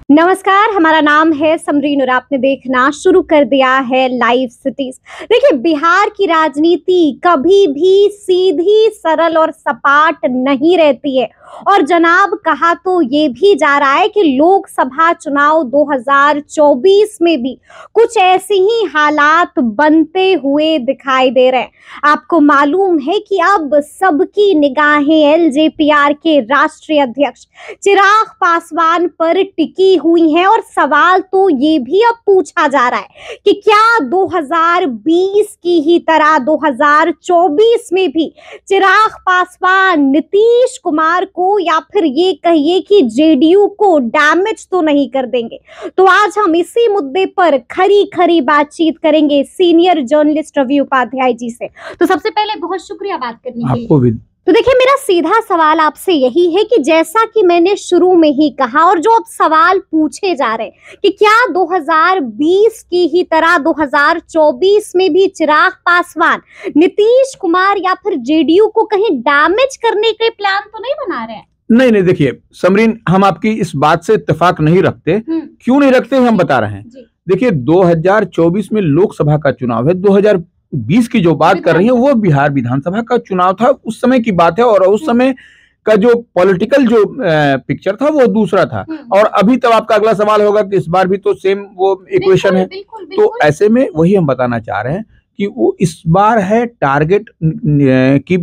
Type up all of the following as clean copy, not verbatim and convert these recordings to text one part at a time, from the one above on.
नमस्कार, हमारा नाम है समरीन और आपने देखना शुरू कर दिया है लाइव सिटीज। देखिए, बिहार की राजनीति कभी भी सीधी, सरल और सपाट नहीं रहती है और जनाब कहा तो ये भी जा रहा है कि लोकसभा चुनाव 2024 में भी कुछ ऐसे ही हालात बनते हुए दिखाई दे रहे हैं। आपको मालूम है कि अब सबकी निगाहें एलजेपीआर के राष्ट्रीय अध्यक्ष चिराग पासवान पर टिकी हुई हैं और सवाल तो ये भी अब पूछा जा रहा है कि क्या 2020 की ही तरह 2024 में भी चिराग पासवान नीतीश कुमार को या फिर ये कहिए कि जेडीयू को डैमेज तो नहीं कर देंगे। तो आज हम इसी मुद्दे पर खरी खरी बातचीत करेंगे सीनियर जर्नलिस्ट रवि उपाध्याय जी से। तो सबसे पहले बहुत शुक्रिया बात करने के लिए। आपको भी। तो देखिए, मेरा सीधा सवाल आपसे यही है कि जैसा कि मैंने शुरू में ही कहा और जो अब सवाल पूछे जा रहे हैं कि क्या 2020 की ही तरह 2024 में भी चिराग पासवान नीतीश कुमार या फिर जेडीयू को कहीं डैमेज करने के प्लान तो नहीं बना रहे हैं? नहीं, देखिए समरीन, हम आपकी इस बात से इत्तेफाक नहीं रखते। क्यों नहीं रखते हम बता रहे हैं। देखिए, 2024 में लोकसभा का चुनाव है। 2020 की जो बात कर रही है वो बिहार विधानसभा का चुनाव था, उस समय की बात है। और उस समय का जो पॉलिटिकल जो पिक्चर था वो दूसरा था। और अभी तब आपका अगला सवाल होगा कि इस बार भी तो सेम वो इक्वेशन है। तो ऐसे में वही हम बताना चाह रहे हैं कि वो इस बार है टारगेट कि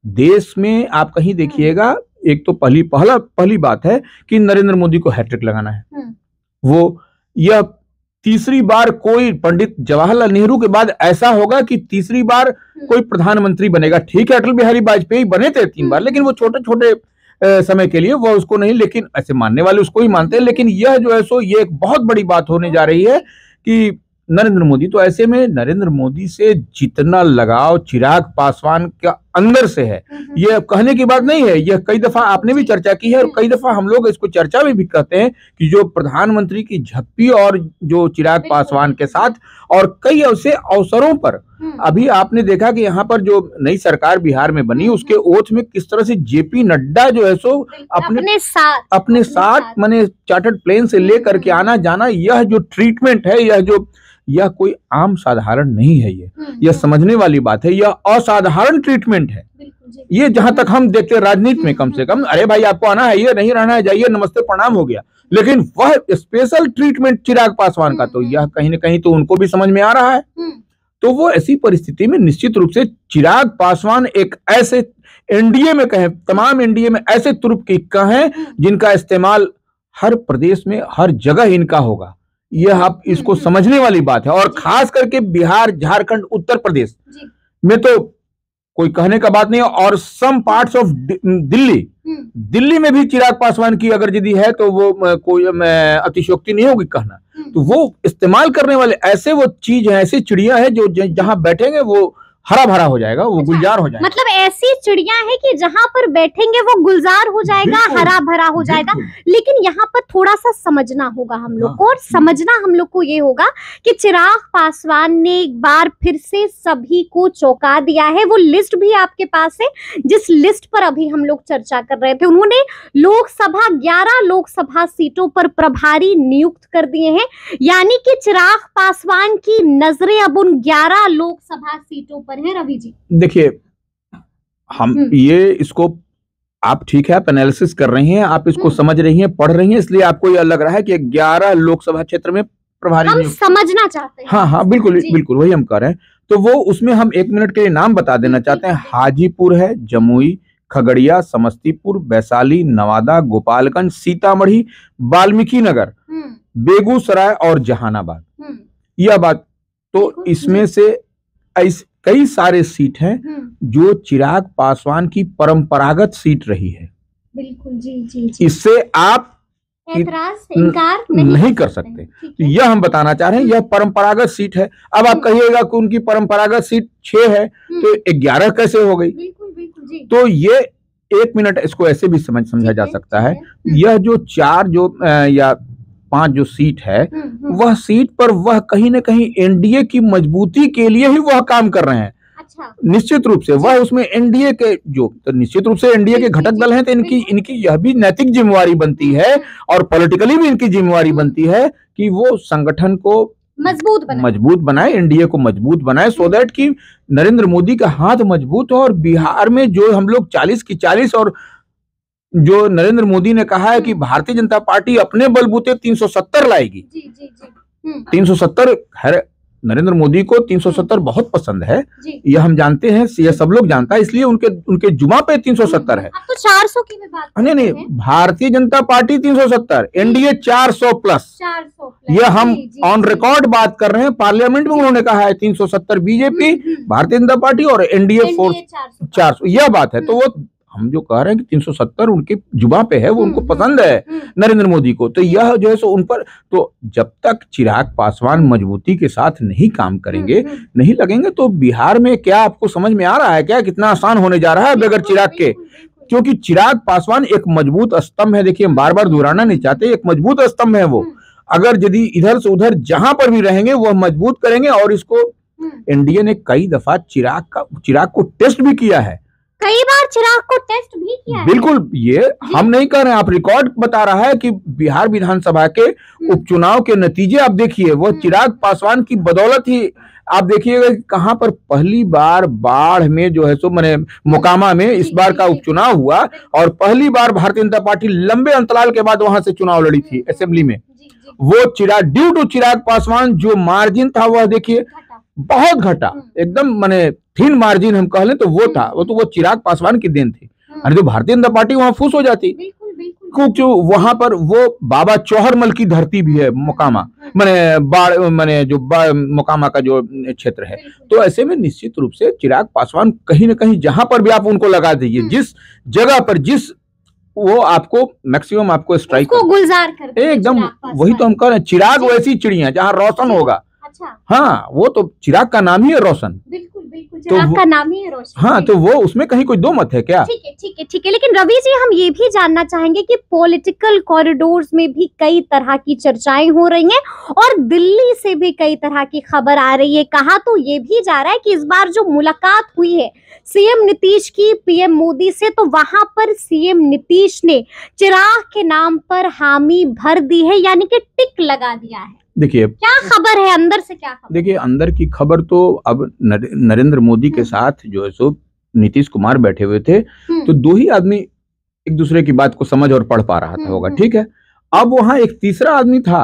देश में आप कहीं देखिएगा, एक तो पहली बात है कि नरेंद्र मोदी को हैट्रिक लगाना है। वो यह तीसरी बार कोई पंडित जवाहरलाल नेहरू के बाद ऐसा होगा कि तीसरी बार कोई प्रधानमंत्री बनेगा। ठीक है, अटल बिहारी वाजपेयी बने थे 3 बार, लेकिन वो छोटे छोटे समय के लिए, वो उसको नहीं, लेकिन ऐसे मानने वाले उसको ही मानते हैं। लेकिन यह जो है सो ये एक बहुत बड़ी बात होने जा रही है कि नरेंद्र मोदी, तो ऐसे में नरेंद्र मोदी से जितना लगाव चिराग पासवान का अंदर से है, यह कहने की बात नहीं है। यह कई दफा आपने भी चर्चा की है और कई दफा हम लोग इसको चर्चा में भी कहते हैं कि जो प्रधानमंत्री की झप्पी और जो चिराग पासवान के साथ और कई ऐसे अवसरों पर, अभी आपने देखा कि यहाँ पर जो नई सरकार बिहार में बनी उसके ओथ में किस तरह से जेपी नड्डा जो है सो अपने साथ माने चार्टर्ड प्लेन से लेकर के आना जाना, यह जो ट्रीटमेंट है, यह कोई आम साधारण नहीं है। यह समझने वाली बात है। यह असाधारण ट्रीटमेंट है। ये जहां तक हम देखते हैं राजनीति में, कम से कम अरे भाई आपको आना है, ये नहीं रहना है, जाइए, नमस्ते प्रणाम हो गया। लेकिन वह स्पेशल ट्रीटमेंट चिराग पासवान का, तो यह कहीं ना कहीं तो उनको भी समझ में आ रहा है। तो वो ऐसी परिस्थिति में निश्चित रूप से चिराग पासवान एक ऐसे एनडीए में कहें, तमाम एनडीए में ऐसे तुर्क की कहें जिनका इस्तेमाल हर प्रदेश में हर जगह इनका होगा। यह आप इसको समझने वाली बात है। और खास करके बिहार, झारखंड, उत्तर प्रदेश में तो कोई कहने का बात नहीं है। और सम पार्ट्स ऑफ दिल्ली में भी चिराग पासवान की अगर यदि है तो वो कोई अतिशयोक्ति नहीं होगी कहना। तो वो इस्तेमाल करने वाले ऐसे वो चीज है, ऐसी चिड़िया है जो जहां बैठेंगे वो हरा भरा हो जाएगा, वो गुलजार हो जाएगा। मतलब ऐसी चिड़िया है कि जहां पर बैठेंगे वो गुलजार हो जाएगा, हरा भरा हो जाएगा। लेकिन यहाँ पर थोड़ा सा समझना होगा हम लोग को, और समझना हम लोग को ये होगा कि चिराग पासवान ने एक बार फिर से सभी को चौंका दिया है। वो लिस्ट भी आपके पास है जिस लिस्ट पर अभी हम लोग चर्चा कर रहे थे। उन्होंने 11 लोकसभा सीटों पर प्रभारी नियुक्त कर दिए हैं, यानी कि चिराग पासवान की नजरें अब उन 11 लोकसभा सीटों पर है। रवि जी, देखिए, हम ये इसको आप ठीक है, आप एनालिसिस कर रही हैं, आप इसको समझ रही हैं, पढ़ रही हैं, इसलिए आपको यह लग रहा है कि 11 लोकसभा क्षेत्र में प्रभारी हम समझना चाहते हैं। हाँ, बिल्कुल वही हम कर रहे हैं। तो वो उसमें हम 1 मिनट के लिए नाम बता देना चाहते हैं। हाजीपुर है, जमुई, खगड़िया, समस्तीपुर, वैशाली, नवादा, गोपालगंज, सीतामढ़ी, वाल्मीकि नगर, बेगूसराय और जहानाबाद। यह बात, तो इसमें से कई सारे सीट हैं जो चिराग पासवान की परंपरागत सीट रही है। बिल्कुल, जी। इससे आप इनकार नहीं कर सकते। यह हम बताना चाह रहे हैं, यह परंपरागत सीट है। अब आप कहिएगा कि उनकी परंपरागत सीट 6 है तो 11 कैसे हो गई? बिल्कुल। तो ये 1 मिनट इसको ऐसे भी समझा जा सकता है। यह जो 4 या 5 जो सीट है, वह सीट पर वह कहीं ना कहीं एनडीए की मजबूती के लिए ही वह काम कर रहे हैं। अच्छा। निश्चित रूप से वह उसमें एनडीए के जो तो निश्चित रूप से एनडीए के घटक दल हैं, तो इनकी यह भी नैतिक जिम्मेवारी बनती है और पॉलिटिकली भी इनकी जिम्मेवारी बनती है कि वो संगठन को मजबूत बनाए, एनडीए को मजबूत बनाए, सो दैट कि नरेंद्र मोदी का हाथ मजबूत हो। और बिहार में जो हम लोग 40 की 40 और जो नरेंद्र मोदी ने कहा है कि भारतीय जनता पार्टी अपने बलबूते 370 लाएगी। 370 है, नरेंद्र मोदी को 370 बहुत पसंद है, यह हम जानते हैं, यह सब लोग जानता है, इसलिए उनके जुमा पे 370 है। अब तो 400 की भी बात नहीं, Bharatiya Janata party 370, NDA 400 plus. यह हम ऑन रिकॉर्ड बात कर रहे हैं, पार्लियामेंट में उन्होंने कहा है 370 बीजेपी, भारतीय जनता पार्टी और एनडीए 400, यह बात है। तो वो हम जो कह रहे हैं कि 370 उनके जुबा पे है, वो उनको पसंद है नरेंद्र मोदी को, तो यह जो है सो उन पर, तो जब तक चिराग पासवान मजबूती के साथ नहीं काम करेंगे, नहीं लगेंगे, तो बिहार में क्या आपको समझ में आ रहा है क्या कितना आसान होने जा रहा है बगैर चिराग के? क्योंकि चिराग पासवान एक मजबूत स्तंभ है। देखिए, हम बार बार दोहराना नहीं चाहते, एक मजबूत स्तंभ है वो। अगर यदि इधर से उधर जहां पर भी रहेंगे वह मजबूत करेंगे। और इसको एनडीए ने कई दफा चिराग को टेस्ट भी किया है, कई बार चिराग को टेस्ट भी किया है। बिल्कुल, ये हम नहीं कह रहे हैं, आप रिकॉर्ड बता रहा है कि बिहार विधानसभा के उपचुनाव के नतीजे आप देखिए, वो चिराग पासवान की बदौलत ही आप देखिएगा कि कहां पर पहली बार बाढ़ में जो है सो मैंने मोकामा में इस बार का उपचुनाव हुआ, और पहली बार भारतीय जनता पार्टी लंबे अंतराल के बाद वहां से चुनाव लड़ी थी असेंबली में। वो ड्यू टू चिराग पासवान जो मार्जिन था वह देखिए बहुत घटा, एकदम माने थिन मार्जिन हम कह लें तो वो था, वो चिराग पासवान की देन थी। अरे तो भारतीय जनता पार्टी वहां फूस हो जाती, क्योंकि वहां पर वो बाबा चौहरमल की धरती भी है मोकामा, माने जो मोकामा का जो क्षेत्र है। तो ऐसे में निश्चित रूप से चिराग पासवान कहीं ना कहीं जहां पर भी आप उनको लगा दीजिए, जिस जगह पर जिस वो आपको मैक्सिमम आपको स्ट्राइक को गुलजार कर एकदम, वही तो हम कह रहे हैं, चिराग वैसी चिड़िया जहाँ रोशन होगा। हाँ, वो तो चिराग का नाम ही है रोशन। बिल्कुल चिराग का नाम ही है रोशन। हाँ, तो वो उसमें कहीं कोई दो मत है क्या? ठीक है। लेकिन रवि जी, हम ये भी जानना चाहेंगे कि पॉलिटिकल कॉरिडोर्स में भी कई तरह की चर्चाएं हो रही हैं और दिल्ली से भी कई तरह की खबर आ रही है। कहा तो ये भी जा रहा है कि इस बार जो मुलाकात हुई है सीएम नीतीश की पीएम मोदी से, तो वहां पर सीएम नीतीश ने चिराग के नाम पर हामी भर दी है, यानी कि टिक लगा दिया है। देखिए, क्या खबर है अंदर से, क्या खबर? देखिए, अंदर की खबर तो अब नरेंद्र मोदी के साथ जो है सो नीतीश कुमार बैठे हुए थे, तो दो ही आदमी एक दूसरे की बात को समझ और पढ़ पा रहा था होगा, ठीक है। अब वहां एक तीसरा आदमी था,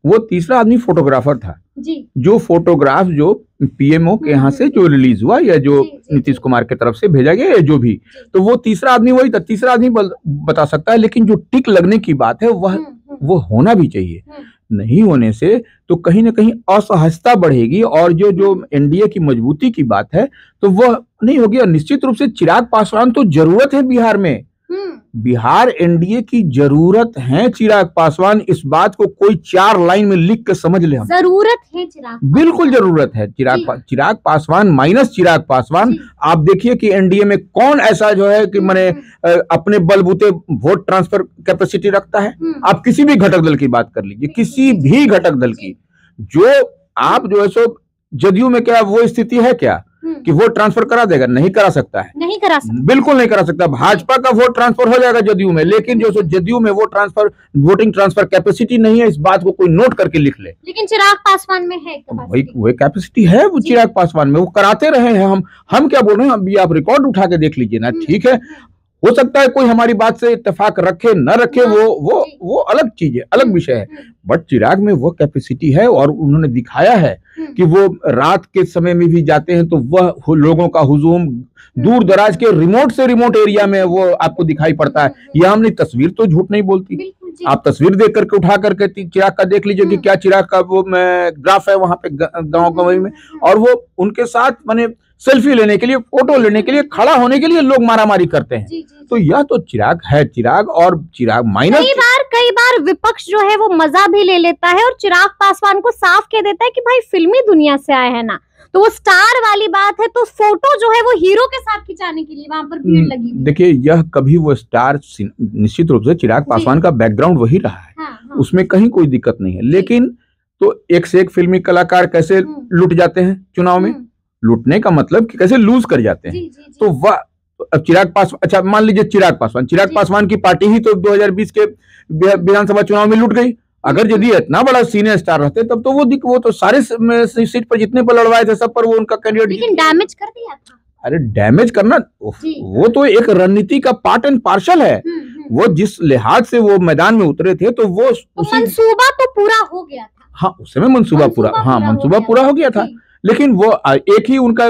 वो तीसरा आदमी फोटोग्राफर था जी। जो फोटोग्राफ जो पीएमओ के यहाँ से जो रिलीज हुआ या जो नीतीश कुमार की तरफ से भेजा गया या जो भी, तो वो तीसरा आदमी वही था। तीसरा आदमी बता सकता है, लेकिन जो टिक लगने की बात है वो होना भी चाहिए। नहीं होने से तो कहीं ना कहीं असहजता बढ़ेगी और जो एनडीए की मजबूती की बात है तो वह नहीं होगी। और निश्चित रूप से चिराग पासवान तो जरूरत है बिहार में, बिहार एनडीए की जरूरत है चिराग पासवान। इस बात को कोई 4 लाइन में लिख के समझ ले, हम जरूरत है चिराग, बिल्कुल जरूरत है चिराग पासवान माइनस चिराग पासवान। आप देखिए कि एनडीए में कौन ऐसा जो है कि मैंने अपने बलबूते वोट ट्रांसफर कैपेसिटी रखता है। आप किसी भी घटक दल की बात कर लीजिए, किसी भी घटक दल की, जो आप जो है सो जदयू में क्या वो स्थिति है क्या कि वोट ट्रांसफर करा देगा? नहीं करा सकता है, नहीं करा सकता, बिल्कुल नहीं करा सकता। भाजपा का वोट ट्रांसफर हो जाएगा जदयू में, लेकिन जो जदयू में वो वोटिंग ट्रांसफर कैपेसिटी नहीं है, इस बात को कोई नोट करके लिख ले। लेकिन चिराग पासवान में है वो कैपेसिटी है, वो चिराग पासवान में वो कराते रहे हैं। हम क्या बोल रहे हैं, अभी आप रिकॉर्ड उठा के देख लीजिए ना, ठीक है। हो सकता है कोई हमारी बात से इत्तेफाक रखे न रखे, वो अलग चीज है, अलग विषय है, बट चिराग में वो कैपेसिटी है और उन्होंने दिखाया है कि वो रात के समय में भी जाते हैं तो वह लोगों का हुजूम दूर दराज के रिमोट से रिमोट एरिया में वो आपको दिखाई पड़ता है। यह हमने तस्वीर तो झूठ नहीं बोलती, आप तस्वीर देख करके उठा करके चिराग का देख लीजिए कि क्या चिराग का वो ग्राफ है वहां पे गाँव गंवई में, और वो उनके साथ माने सेल्फी लेने के लिए, फोटो लेने के लिए, खड़ा होने के लिए लोग मारामारी करते हैं। तो यह तो चिराग है, चिराग और चिराग माइनस। कई बार विपक्ष जो है वो मजा भी ले लेता है और चिराग पासवान को साफ कह देता है कि भाई फिल्मी दुनिया से आए हैं ना, तो वो स्टार वाली बात है, तो फोटो जो है वो हीरो के साथ खिंचाने के लिए वहां पर भीड़ लगी। देखिए, यह कभी वो स्टार, निश्चित रूप से चिराग पासवान का बैकग्राउंड वही रहा है, हाँ। उसमें कहीं कोई दिक्कत नहीं है, लेकिन तो एक से एक फिल्मी कलाकार कैसे लुट जाते हैं चुनाव में, लूटने का मतलब कि कैसे लूज कर जाते हैं। तो वह अब चिराग पासवान, अच्छा मान लीजिए चिराग पासवान की पार्टी ही तो 2020 के विधानसभा चुनाव में लूट गई। अगर यदि इतना बड़ा सीनियर स्टार रहते तब तो वो तो सारे सीट पर जितने पर लड़वाए थे सब पर वो उनका कैंडिडेट, लेकिन डैमेज कर दिया था। अरे डैमेज करना वो तो एक रणनीति का पार्ट एंड पार्सल है। वो जिस लिहाज से वो मैदान में उतरे थे तो वो मंसूबा तो पूरा हो गया था। हाँ, उस समय मंसूबा पूरा हो गया था। लेकिन वो एक ही उनका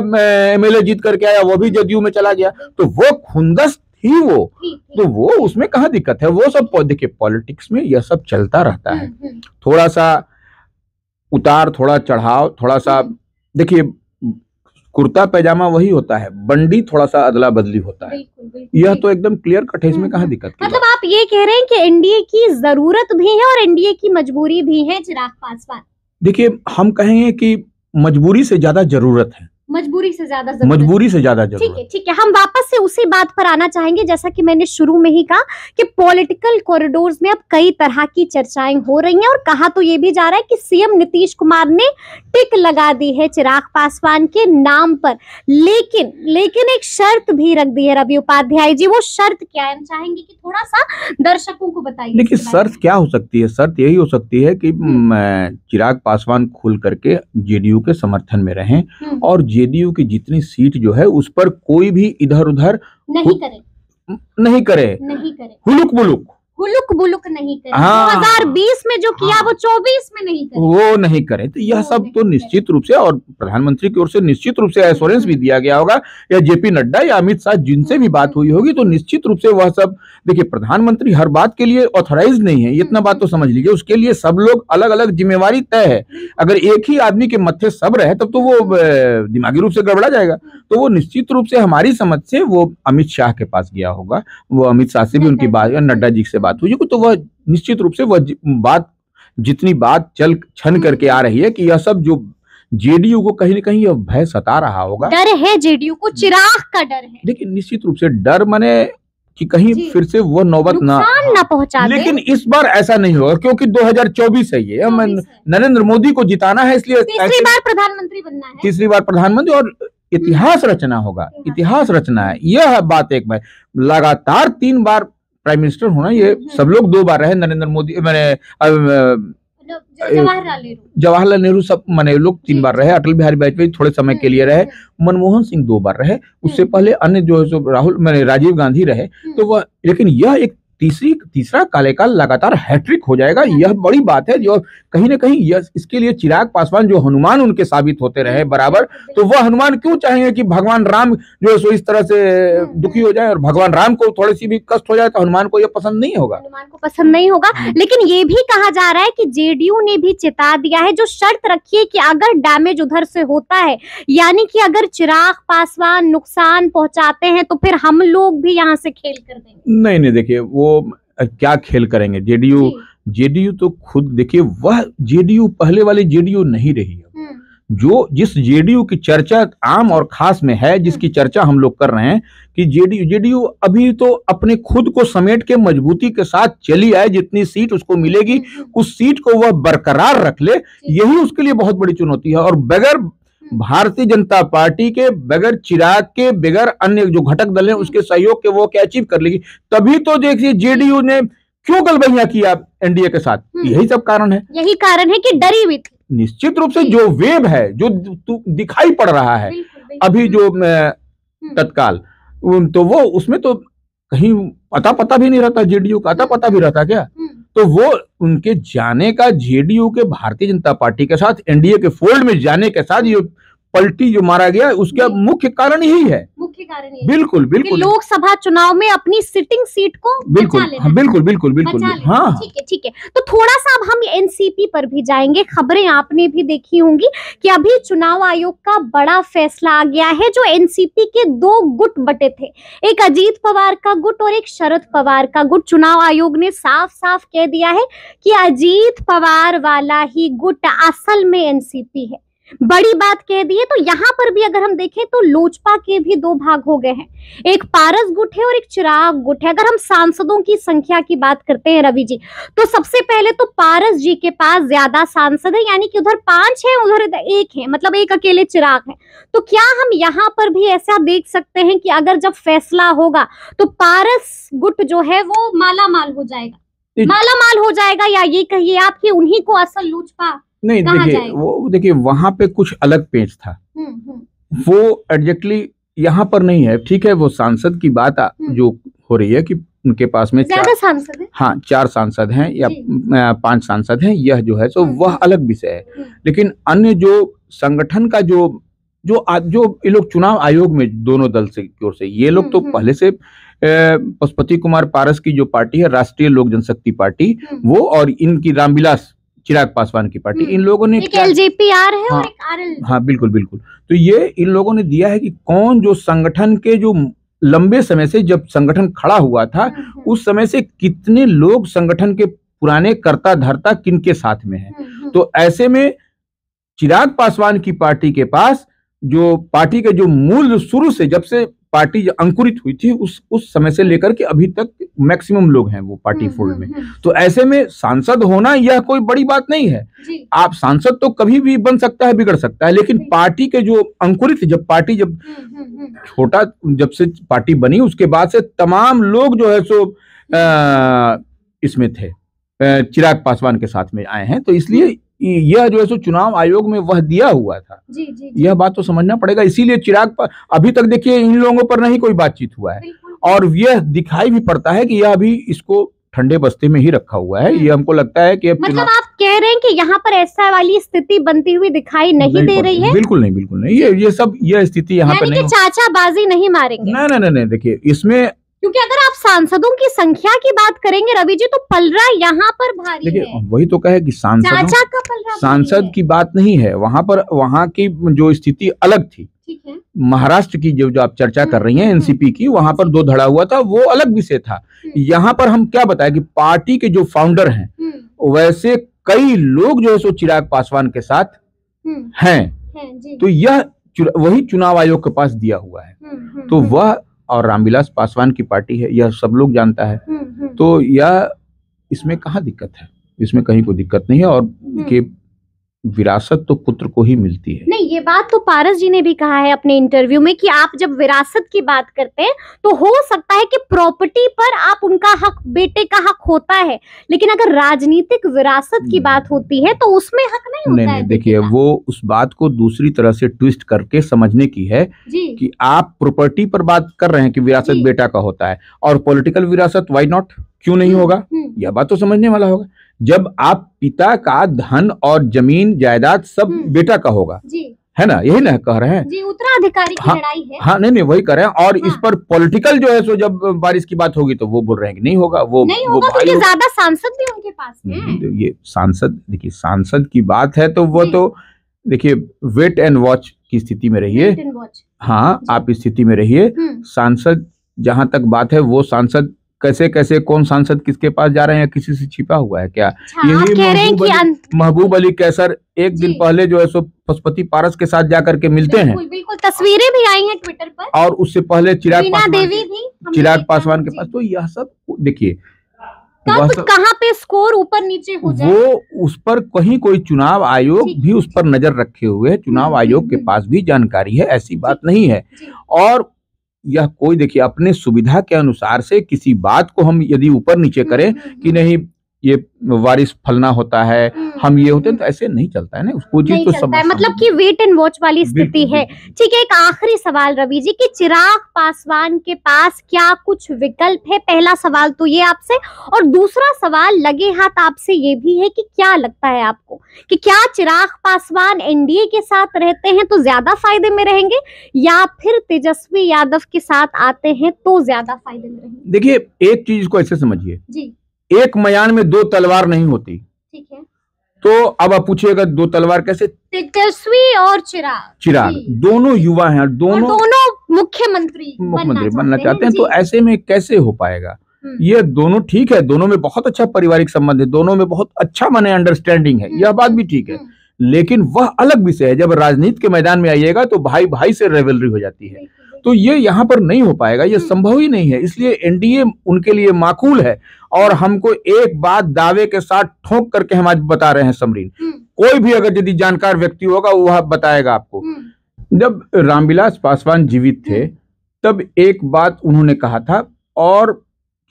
एमएलए जीत करके आया, वो भी जदयू में चला गया, तो वो खुंदस थी वो, तो वो उसमें कहाँ दिक्कत है। वो सब देखिए पॉलिटिक्स में यह सब चलता रहता है, थोड़ा सा उतार थोड़ा चढ़ाव, थोड़ा सा देखिए कुर्ता पैजामा वही होता है, बंडी थोड़ा सा अदला बदली होता है। यह तो एकदम क्लियर कट है, इसमें कहाँ दिक्कत। मतलब आप ये कह रहे हैं कि एनडीए की जरूरत भी है और एनडीए की मजबूरी भी है चिराग पासवान? देखिए हम कहेंगे कि मजबूरी से ज्यादा जरूरत है, मजबूरी से ज्यादा जरूरत। ठीक है, हम वापस से उसी बात पर आना चाहेंगे जैसा कि मैंने शुरू में ही कहा कि पॉलिटिकल कॉरिडोर्स में अब कई तरह की चर्चाएं हो रही हैं और कहा तो ये भी जा रहा है कि सीएम नीतीश कुमार ने टिक लगा दी है चिराग पासवान के नाम पर, लेकिन एक शर्त भी रख दी है रवि उपाध्याय जी। वो शर्त क्या है, हम चाहेंगे कि थोड़ा सा दर्शकों को बताइए। देखिए शर्त क्या हो सकती है, शर्त यही हो सकती है कि चिराग पासवान खुल करके जेडीयू के समर्थन में रहें और जेडीयू की जितनी सीट जो है उस पर कोई भी इधर उधर नहीं करे, हुलुक बुलुक नहीं करे। 2020 में जो किया वो 24 में नहीं करे, तो यह सब तो निश्चित रूप से, और प्रधानमंत्री की ओर से निश्चित रूप से एश्योरेंस भी दिया गया होगा, या जेपी नड्डा या अमित शाह जिनसे भी बात हुई होगी तो निश्चित रूप से वह सब, देखिए प्रधानमंत्री हर बात के लिए ऑथराइज नहीं है, इतना बात तो समझ लीजिए। उसके लिए सब लोग अलग अलग जिम्मेवारी तय है। अगर एक ही आदमी के मत्थे सब रहे तब तो वो दिमागी रूप से गड़बड़ा जाएगा। तो वो निश्चित रूप से हमारी समझ से वो अमित शाह के पास गया होगा, वो अमित शाह से भी उनकी बात, नड्डा जी से बात हुई, तो वह निश्चित रूप से वह बात जितनी बात चल छन करके आ रही है कि यह सब जो जेडीयू को कहीं न कहीं यह भय सता रहा होगा, डर है जेडीयू को, चिराग का डर है। देखिए निश्चित रूप से डर माने कि कहीं फिर से वो नौबत ना पहुंचा दे। लेकिन इस बार ऐसा नहीं होगा क्योंकि 2024 है ये, नरेंद्र मोदी को जिताना है, इसलिए तीसरी बार प्रधानमंत्री बनना है, तीसरी बार प्रधानमंत्री, और इतिहास रचना होगा, इतिहास रचना है। यह बात एक बार लगातार 3 बार प्राइम मिनिस्टर होना, ये सब लोग 2 बार रहे, नरेंद्र मोदी जवाहरलाल नेहरू सब माने लोग 3 बार रहे, अटल बिहारी वाजपेयी थोड़े समय के लिए रहे, मनमोहन सिंह 2 बार रहे, उससे पहले अन्य जो राजीव गांधी रहे। तो वह, लेकिन यह एक तीसरा कार्यकाल लगातार हैट्रिक हो जाएगा, यह बड़ी बात है। जो कहीं ना कहीं यह इसके लिए चिराग पासवान जो हनुमान उनके साबित होते रहे बराबर, तो वह हनुमान क्यों चाहेंगे कि भगवान राम जो है सो इस तरह से दुखी हो जाए, और भगवान राम को थोड़ी सी भी कष्ट हो जाए तो हनुमान को यह पसंद नहीं होगा। लेकिन ये भी कहा जा रहा है कि जेडीयू ने भी चेता दिया है, जो शर्त रखी है कि अगर डैमेज उधर से होता है, यानी कि अगर चिराग पासवान नुकसान पहुंचाते हैं तो फिर हम लोग भी यहाँ से खेल कर देंगे। नहीं देखिए वो क्या खेल करेंगे, जेडीयू तो खुद देखिए, वह जेडीयू पहले वाली जेडीयू नहीं रही है। जो जिस जेडीयू की चर्चा आम और खास में है, जिसकी चर्चा हम लोग कर रहे हैं कि जेडीयू अभी तो अपने खुद को समेट के मजबूती के साथ चली आए, जितनी सीट उसको मिलेगी उस सीट को वह बरकरार रख ले, यही उसके लिए बहुत बड़ी चुनौती है। और बगैर भारतीय जनता पार्टी के, बगैर चिराग के, बगैर अन्य जो घटक दल हैं उसके सहयोग के वो क्या अचीव कर लेगी। तभी तो देखिए जेडीयू ने क्यों गलबैया किया एनडीए के साथ, यही सब कारण है। यही कारण है कि डरी हुई थी। निश्चित रूप से जो वेव है, जो दिखाई पड़ रहा है अभी जो तत्काल, तो वो उसमें तो कहीं पता भी नहीं रहता, जेडीयू का पता भी रहता क्या? तो वो उनके जाने का, जेडीयू के भारतीय जनता पार्टी के साथ एनडीए के फोल्ड में जाने के साथ ये पलटी जो मारा गया, उसका मुख्य कारण यही है। बिल्कुल लोकसभा चुनाव में अपनी सिटिंग सीट को बिल्कुल हाँ ठीक है। तो थोड़ा सा अब हम एनसीपी पर भी जाएंगे। खबरें आपने भी देखी होंगी कि अभी चुनाव आयोग का बड़ा फैसला आ गया है। जो एनसीपी के 2 गुट बटे थे, एक अजीत पवार का गुट और एक शरद पवार का गुट, चुनाव आयोग ने साफ साफ कह दिया है कि अजीत पवार वाला ही गुट असल में एनसीपी है। बड़ी बात कह दी है। तो यहाँ पर भी अगर हम देखें तो लोजपा के भी दो भाग हो गए हैं, एक पारस गुट है और एक चिराग गुट है। अगर हम सांसदों की संख्या की बात करते हैं रवि जी, तो सबसे पहले तो पारस जी के पास ज्यादा सांसद है, यानी कि उधर 5 है, उधर 1 है, मतलब एक अकेले चिराग है। तो क्या हम यहाँ पर भी ऐसा देख सकते हैं कि अगर जब फैसला होगा तो पारस गुट जो है वो मालामाल हो जाएगा, मालामाल हो जाएगा, या ये कहिए आप कि उन्हीं को असल लोजपा नहीं? देखिए वहां पे कुछ अलग पेच था, वो एग्जैक्टली यहाँ पर नहीं है। ठीक है, वो सांसद की बात जो हो रही है कि उनके पास में ज्यादा सांसद है, हाँ 4 सांसद हैं या 5 सांसद हैं, यह जो है तो वह अलग विषय है। लेकिन अन्य जो संगठन का जो ये लोग चुनाव आयोग में दोनों दल से की ओर से, ये लोग तो पहले से पशुपति कुमार पारस की जो पार्टी है राष्ट्रीय लोक जनशक्ति पार्टी, वो और इनकी रामविलास चिराग पासवान की पार्टी, इन लोगों ने एक एलजेपीआर है और एक आरएल। हाँ बिल्कुल बिल्कुल। तो ये इन लोगों ने दिया है कि कौन जो संगठन के जो लंबे समय से जब संगठन खड़ा हुआ था उस समय से कितने लोग संगठन के पुराने कर्ता धर्ता किनके साथ में हैं। तो ऐसे में चिराग पासवान की पार्टी के पास जो पार्टी के जो मूल शुरू से जब से पार्टी अंकुरित हुई थी उस समय से लेकर के अभी तक मैक्सिमम लोग हैं वो पार्टी फोल्ड में। तो ऐसे में सांसद होना यह कोई बड़ी बात नहीं है। आप सांसद तो कभी भी बन सकता है, बिगड़ सकता है, लेकिन पार्टी के जो अंकुरित जब छोटा जब से पार्टी बनी उसके बाद से तमाम लोग जो है सो इसमें थे, चिराग पासवान के साथ में आए हैं। तो इसलिए यह जो है सो चुनाव आयोग में वह दिया हुआ था। यह बात तो समझना पड़ेगा। इसीलिए चिराग अभी तक देखिए इन लोगों पर नहीं कोई बातचीत हुआ है, और यह दिखाई भी पड़ता है कि यह अभी इसको ठंडे बस्ते में ही रखा हुआ है। ये हमको लगता है कि मतलब आप कह रहे हैं कि यहाँ पर ऐसा वाली स्थिति बनती हुई दिखाई नहीं दे रही है? बिल्कुल नहीं, ये स्थिति यहाँ पर नहीं। चाचाबाजी नहीं मारेंगे? नहीं, देखिए इसमें, क्योंकि अगर आप सांसदों की संख्या की बात करेंगे रवि जी तो पलरा यहाँ पर भारी है। वही तो कहे कि सांसद की बात नहीं है वहां पर, वहां की जो स्थिति अलग थी। महाराष्ट्र की जो आप चर्चा कर रही हैं एनसीपी की, वहां पर 2 धड़ा हुआ था, वो अलग विषय था। यहाँ पर हम क्या बताएं कि पार्टी के जो फाउंडर हैं वैसे कई लोग जो है सो चिराग पासवान के साथ हैं। तो यह वही चुनाव आयोग के पास दिया हुआ है। तो वह और रामविलास पासवान की पार्टी है, यह सब लोग जानता है। तो यह इसमें कहाँ दिक्कत है? इसमें कहीं कोई दिक्कत नहीं है। और कि विरासत तो पुत्र को ही मिलती है। नहीं, ये बात तो पारस जी ने भी कहा है अपने इंटरव्यू में कि आप जब विरासत की बात करते हैं तो हो सकता है कि प्रॉपर्टी पर आप उनका हक, बेटे का हक होता है, लेकिन अगर राजनीतिक विरासत की बात होती है तो उसमें हक नहीं होता है। देखिए वो उस बात को दूसरी तरह से ट्विस्ट करके समझने की है कि आप प्रॉपर्टी पर बात कर रहे हैं कि विरासत बेटा का होता है, और पॉलिटिकल विरासत व्हाई नॉट, क्यों नहीं होगा? यह बात तो समझने वाला होगा। जब आप पिता का धन और जमीन जायदाद सब बेटा का होगा, है ना, यही ना कह रहे हैं जी, उत्तराधिकारी की लड़ाई है। हाँ नहीं वही कर रहे हैं। और इस पर पॉलिटिकल जो है सो जब बारिश की बात होगी तो वो बोल रहे हैं कि नहीं होगा, वो क्योंकि ज्यादा सांसद भी उनके पास हैं। ये सांसद, देखिए सांसद की बात है तो वो तो देखिए वेट एंड वॉच की स्थिति में रहिए। हाँ, आप इस स्थिति में रहिए। सांसद जहां तक बात है, वो सांसद कैसे कौन सांसद किसके पास जा रहे हैं, किसी से छिपा हुआ है क्या? यही महबूब अली कैसर एक दिन पहले जो है सो पशुपति पारस के साथ जाकर के मिलते हैं। बिल्कुल तस्वीरें भी आई हैं ट्विटर पर, और उससे पहले चिराग पासवान के पास। तो यह सब देखिए कहाँ पे स्कोर ऊपर नीचे हो जाए, वो उस पर कहीं कोई चुनाव आयोग भी उस पर नजर रखे हुए है। चुनाव आयोग के पास भी जानकारी है, ऐसी बात नहीं है। और यह कोई देखिए अपने सुविधा के अनुसार से किसी बात को हम यदि ऊपर नीचे करें कि नहीं ये वारिस फलना होता है, हम ये होते हैं, तो ऐसे नहीं चलता है ना। उसको चीज तो समझ, मतलब कि वेट एंड वॉच वाली स्थिति है। ठीक है, एक आखिरी सवाल रवि जी कि चिराग पासवान के पास क्या कुछ विकल्प है? पहला सवाल तो ये आपसे, और दूसरा सवाल लगे हाथ आपसे ये भी है कि क्या लगता है आपको कि क्या चिराग पासवान एनडीए के साथ रहते हैं तो ज्यादा फायदे में रहेंगे, या फिर तेजस्वी यादव के साथ आते हैं तो ज्यादा फायदे में रहेंगे? देखिए एक चीज को ऐसे समझिए जी, एक मयान में 2 तलवार नहीं होती। ठीक है, तो अब आप पूछिएगा 2 तलवार कैसे? तेजस्वी और चिराग दोनों युवा हैं, दोनों मुख्यमंत्री बनना चाहते हैं। तो ऐसे में कैसे हो पाएगा? ये दोनों ठीक है, दोनों में बहुत अच्छा पारिवारिक संबंध है, दोनों में बहुत अच्छा माने अंडरस्टैंडिंग है, यह बात भी ठीक है। लेकिन वह अलग विषय है। जब राजनीति के मैदान में आइएगा तो भाई भाई से रेवलरी हो जाती है, तो ये यहाँ पर नहीं हो पाएगा, ये संभव ही नहीं है। इसलिए एनडीए उनके लिए माकूल है। और हमको एक बात दावे के साथ ठोक करके हम आज बता रहे हैं समरीन, कोई भी अगर यदि जानकार व्यक्ति होगा वह बताएगा आपको। जब रामविलास पासवान जीवित थे तब एक बात उन्होंने कहा था, और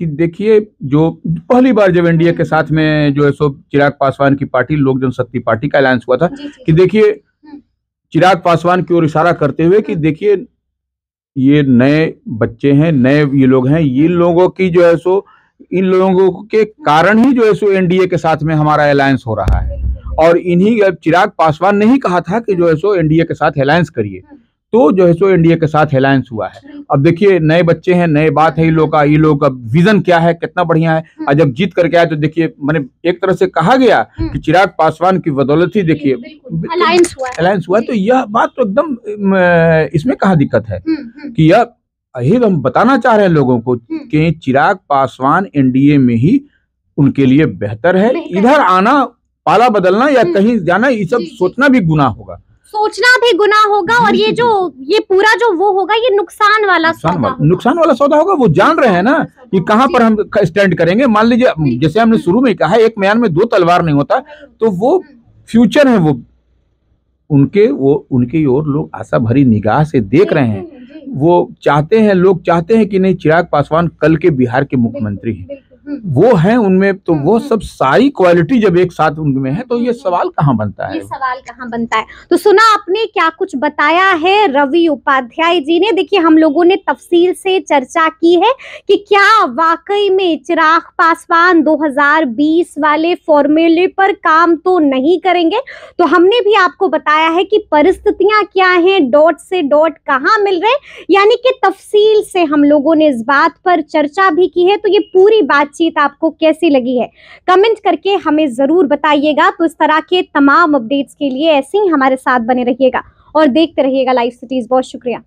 कि देखिए जो पहली बार जब एनडीए के साथ में जो है सो चिराग पासवान की पार्टी लोक जनशक्ति पार्टी का अलायंस हुआ था, कि देखिए चिराग पासवान की ओर इशारा करते हुए कि देखिए ये नए बच्चे हैं, नए ये लोग हैं, ये लोगों की जो है सो इन लोगों के कारण ही जो है सो एनडीए के साथ में हमारा अलायंस हो रहा है। और इन्हीं चिराग पासवान ने ही कहा था कि जो है सो एनडीए के साथ अलायंस करिए, तो जो है सो एनडीए के साथ अलायंस हुआ है। अब देखिए नए बच्चे हैं, नए बात है, ये लोग का विजन क्या है, कितना बढ़िया है। और जब जीत करके आए तो देखिए मैंने एक तरह से कहा गया कि चिराग पासवान की बदौलत ही देखिए अलायंस हुआ, तो यह बात तो एकदम इसमें कहाँ दिक्कत है कि यह हम बताना चाह रहे हैं लोगों को कि चिराग पासवान एनडीए में ही उनके लिए बेहतर है। इधर आना, पाला बदलना या कहीं जाना, ये सब सोचना भी गुनाह होगा, और ये पूरा जो वो होगा ये नुकसान वाला सौदा होगा। वो जान रहे हैं ना कि कहां पर हम स्टैंड करेंगे। मान लीजिए जैसे हमने शुरू में कहा, एक म्यान में दो तलवार नहीं होता, तो वो फ्यूचर है, वो उनकी ओर लोग आशा भरी निगाह से देख रहे हैं। वो चाहते हैं, लोग चाहते हैं कि नहीं चिराग पासवान कल के बिहार के मुख्यमंत्री हैं, वो हैं उनमें, तो वो सब सारी क्वालिटी जब एक साथ उनमें है तो ये सवाल कहाँ बनता है? तो सुना आपने क्या कुछ बताया है रवि उपाध्याय जी ने। देखिए हम लोगों ने तफसील से चर्चा की है कि क्या वाकई में चिराग पासवान 2020 वाले फॉर्मूले पर काम तो नहीं करेंगे। तो हमने भी आपको बताया है कि परिस्थितियां क्या हैं, डॉट से डॉट कहाँ मिल रहे, यानी कि तफसील से हम लोगों ने इस बात पर चर्चा भी की है। तो ये पूरी बातचीत आपको कैसी लगी है कमेंट करके हमें जरूर बताइएगा। तो इस तरह के तमाम अपडेट्स के लिए ऐसे ही हमारे साथ बने रहिएगा और देखते रहिएगा लाइव सिटीज। बहुत शुक्रिया।